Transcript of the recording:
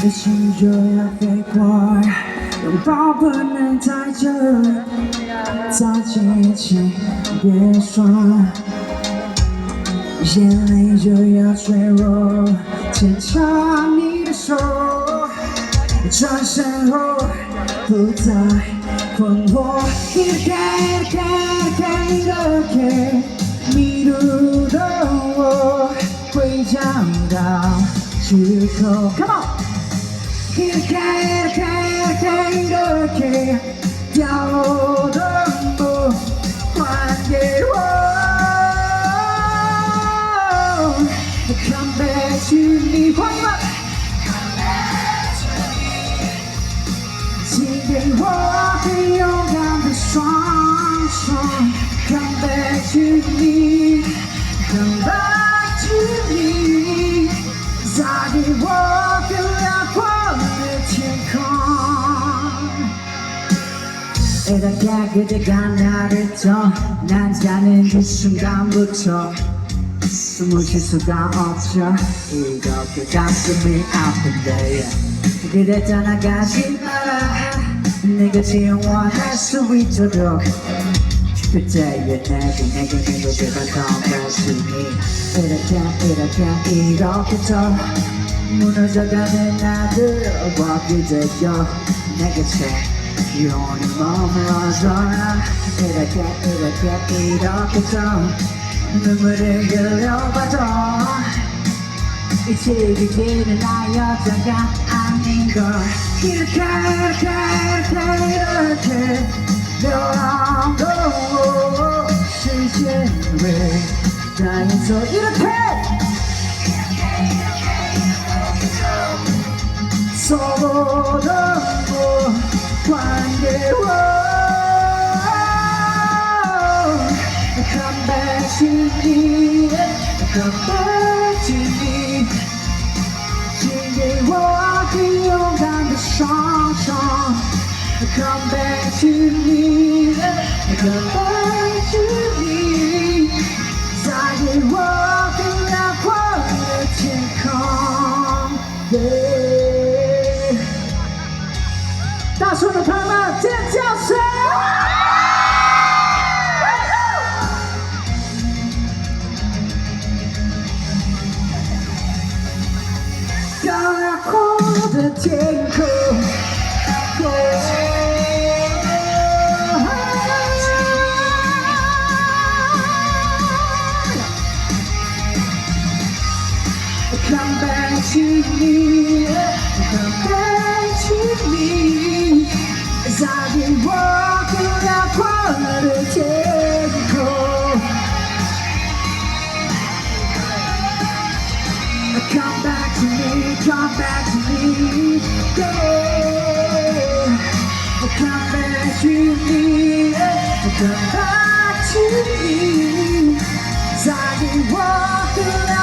的心就要飞过，拥抱本能太久，在一起别说，眼泪就要坠落，牵着你的手，转身后不再困惑。迷路的我会找到出口。Come on， 掉落的梦还给我。Come back to me， 欢迎们。请给我最勇敢的双手。Come back to me， Come back to me， 再给我更辽阔的天空。이렇게 그대가 나를 더 난 자는 이 순간부터 숨을 쉴 수가 없죠. 이렇게 가슴이 아픈데 그대 떠나가지 마라. 내가 지원할 수 있도록 그때의 내게 그대가 더 가슴이 이렇게 더 무너져가는 나를 봐. 그대여 내게 영원히 머물러줘라. 이렇게 더 눈물을 흘려봐도 이제 그대는 나 여자가 아닌걸. 이렇게 너랑도 실제로 다해서 이렇게 서로를 관계와 Come back to me, come back to me. 请给我最勇敢的双手。Come back to me, come back to me. 再给我更辽阔的天空。大声的朋友们，尖叫声！更辽阔的天空。Come back to me, come back to me. 再给我更辽阔的天空。Come back to me, come back to me, yeah. Come back to me, come back to me. 再给我更辽